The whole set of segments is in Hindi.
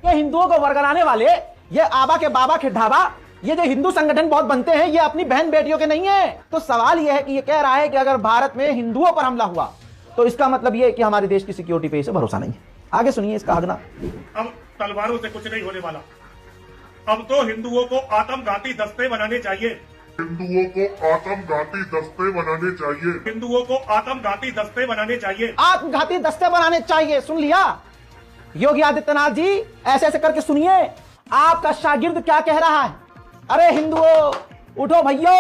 ये हिंदुओं को वरगलाने वाले, ये आबा के बाबा के ढाबा, ये जो हिंदू संगठन बहुत बनते हैं, ये अपनी बहन बेटियों के नहीं है। तो सवाल ये है कि ये कह रहा है कि अगर भारत में हिंदुओं पर हमला हुआ तो इसका मतलब ये है कि हमारे देश की सिक्योरिटी पे इसे भरोसा नहीं है। आगे सुनिए इसका अगला। अब तलवारों से कुछ नहीं होने वाला। अब तो हिंदुओं को आत्मघाती दस्ते बनाने चाहिए। हिंदुओं को आत्मघाती दस्ते बनाने चाहिए। हिंदुओं को आत्मघाती दस्ते बनाने चाहिए। आत्मघाती दस्ते बनाने चाहिए। सुन लिया योगी आदित्यनाथ जी, ऐसे ऐसे करके सुनिए आपका शागिर्द क्या कह रहा है। अरे हिंदुओं उठो भैयो,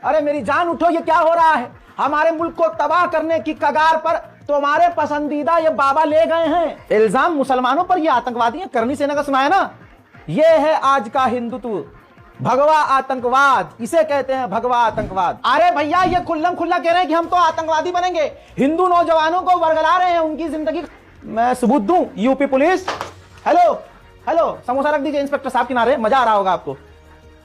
अरे मेरी जान उठो, ये क्या हो रहा है? हमारे मुल्क को तबाह करने की कगार पर तुम्हारे पसंदीदा ये बाबा ले गए हैं। इल्जाम मुसलमानों पर, ये आतंकवादी हैं। करनी सेना का सुनाया ना, ये है आज का हिंदुत्व, भगवा आतंकवाद, इसे कहते हैं भगवा आतंकवाद। अरे भैया ये खुल्लम खुल्ला कह रहे हैं कि हम तो आतंकवादी बनेंगे, हिंदू नौजवानों को वरगला रहे हैं, उनकी जिंदगी। मैं सबूत दूं? UP police, hello hello, samosa रख दीजिए इंस्पेक्टर साहब किनारे, मजा आ रहा होगा आपको,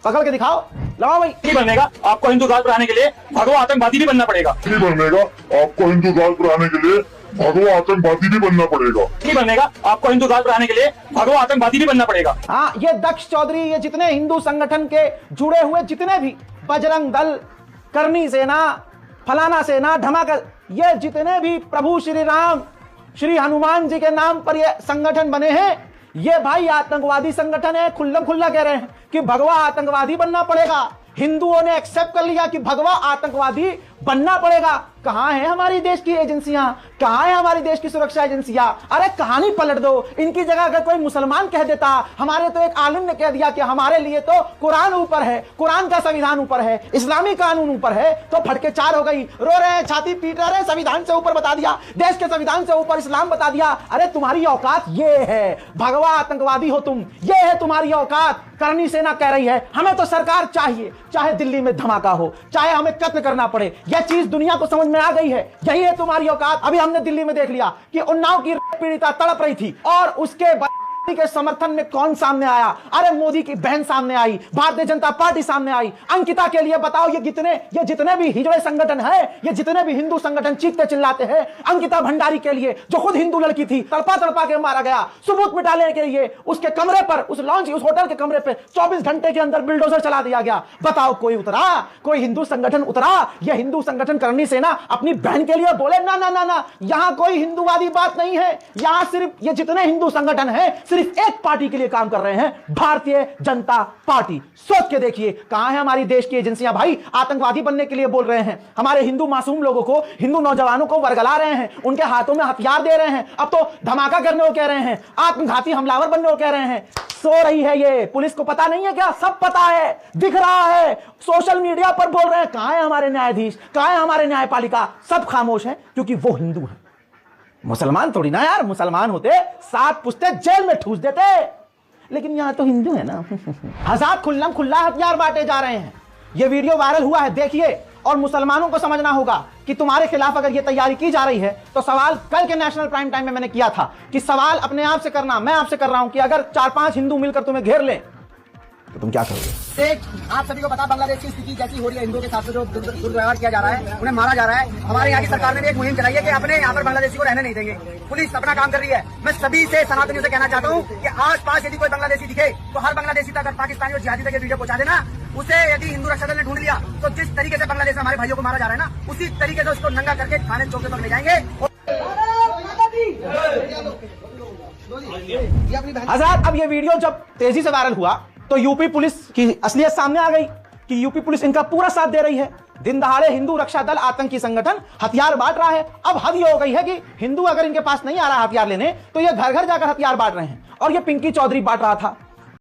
पकड़ के दिखाओ, लगाओ भाई। नहीं बनेगा, आपको हिंदू राज बढ़ाने के लिए भगवा आतंकवादी भी बनना पड़ेगा। नहीं बनेगा, आपको हिंदू राज बढ़ाने के लिए भगवा आतंकवादी भी बनना पड़ेगा। नहीं बनेगा, आपको हिंदू राज बढ़ाने के लिए भगवा आतंकवादी भी बनना पड़ेगा। हाँ, ये दक्ष चौधरी, ये जितने हिंदू संगठन के जुड़े हुए जितने भी, बजरंग दल, करनी सेना, फलाना सेना, धमाका, ये जितने भी प्रभु श्री राम, श्री हनुमान जी के नाम पर ये संगठन बने हैं, ये भाई आतंकवादी संगठन है। खुल्लम खुल्ला कह रहे हैं कि भगवा आतंकवादी बनना पड़ेगा। हिंदुओं ने एक्सेप्ट कर लिया कि भगवा आतंकवादी बनना पड़ेगा। कहां है हमारी देश की एजेंसियां? कहां है हमारी देश की सुरक्षा एजेंसियां? अरे कहानी पलट दो। इनकी जगह अगर कोई मुसलमान कह देता, हमारे तो एक आलिम ने कह दिया कि हमारे लिए तो कुरान ऊपर है, कुरान का संविधान ऊपर है, इस्लामी कानून ऊपर है, तो फटके चार हो गई। रो रहे हैं, छाती पीट रहे हैं, संविधान से ऊपर बता दिया, देश के संविधान से ऊपर इस्लाम बता दिया। अरे तुम्हारी औकात ये है, भगवा आतंकवादी हो तुम, ये है तुम्हारी औकात। करनी सेना कह रही है हमें तो सरकार चाहिए, चाहे दिल्ली में धमाका हो, चाहे हमें कत्ल करना पड़े। यह चीज दुनिया को समझ में आ गई है, यही है तुम्हारी औकात। अभी हमने दिल्ली में देख लिया कि उन्नाव की पीड़िता तड़प रही थी और उसके के समर्थन में कौन सामने आया? अरे मोदी की बहन सामने आई, भारतीय जनता पार्टी सामने आई। अंकिता के लिए बताओ, ये जितने भी हिजड़े संगठन है, ये जितने भी हिंदू संगठन चीखते चिल्लाते हैं, अंकिता भंडारी के लिए, जो खुद हिंदू लड़की थी, तड़पा तड़पा के मारा गया, सबूत मिटाने के लिए उसके कमरे पर, उस लॉन्च, उस होटल के कमरे पे 24 घंटे के अंदर बिल्डोजर चला दिया गया। बताओ कोई उतरा? कोई हिंदू संगठन उतरा? यह हिंदू संगठन करनी सेना अपनी बहन के लिए बोले ना ना ना ना, यहां कोई हिंदूवादी बात नहीं है। यहां सिर्फ ये जितने हिंदू संगठन है सिर्फ एक पार्टी के लिए काम कर रहे हैं, भारतीय जनता पार्टी। सोच के देखिए कहां है हमारी देश की एजेंसियां भाई? आतंकवादी बनने के लिए बोल रहे हैं, हमारे हिंदू मासूम लोगों को, हिंदू नौजवानों को वरगला रहे हैं, उनके हाथों में हथियार दे रहे हैं। अब तो धमाका करने को कह रहे हैं, आत्मघाती हमलावर बनने को कह रहे हैं। सो रही है ये, पुलिस को पता नहीं है क्या? सब पता है, दिख रहा है, सोशल मीडिया पर बोल रहे हैं। कहां है हमारे न्यायाधीश? कहां है हमारे न्यायपालिका? सब खामोश है क्योंकि वो हिंदू है। मुसलमान थोड़ी ना यार, मुसलमान होते 7 पुश्ते जेल में ठूस देते, लेकिन यहां तो हिंदू है ना। आजाद खुल्लम खुल्ला हथियार बांटे जा रहे हैं। यह वीडियो वायरल हुआ है, देखिए। और मुसलमानों को समझना होगा कि तुम्हारे खिलाफ अगर यह तैयारी की जा रही है तो सवाल कल के नेशनल प्राइम टाइम में मैंने किया था कि सवाल अपने आप से करना। मैं आपसे कर रहा हूं कि अगर 4-5 हिंदू मिलकर तुम्हें घेर ले तो तुम क्या करोगे? आप सभी को पता बांग्लादेश की स्थिति जैसी हो रही है, हिंदुओं के साथ जो दुर्व्यवहार किया जा रहा है, उन्हें मारा जा रहा है। हमारे यहाँ की सरकार ने भी एक मुहिम चलाई है कि अपने यहाँ पर बांग्लादेशी को रहने नहीं देंगे। पुलिस अपना काम कर रही है। मैं सभी से, सनातनियों से कहना चाहता हूँ कि आस-पास यदि कोई बांग्लादेशी दिखे तो हर बांग्लादेशी तक, अगर पाकिस्तानी और जिहादी तक ये वीडियो पहुंचा देना। उसे यदि हिंदू रक्षा दल ने ढूंढ लिया तो जिस तरीके से बांग्लादेश में हमारे भाइयों को मारा जा रहा है ना, उसी तरीके से उसको नंगा करके थाने चौके पर ले जाएंगे। आजाद, अब ये वीडियो जब तेजी से वायरल हुआ तो यूपी पुलिस की असलियत सामने आ गई कि यूपी पुलिस इनका पूरा साथ दे रही है। दिन दहाड़े हिंदू रक्षा दल आतंकी संगठन हथियार बांट रहा है। अब हद ये हो गई है कि हिंदू अगर इनके पास नहीं आ रहा हथियार लेने तो ये घर घर जाकर हथियार बांट रहे हैं। और ये पिंकी चौधरी बांट रहा था,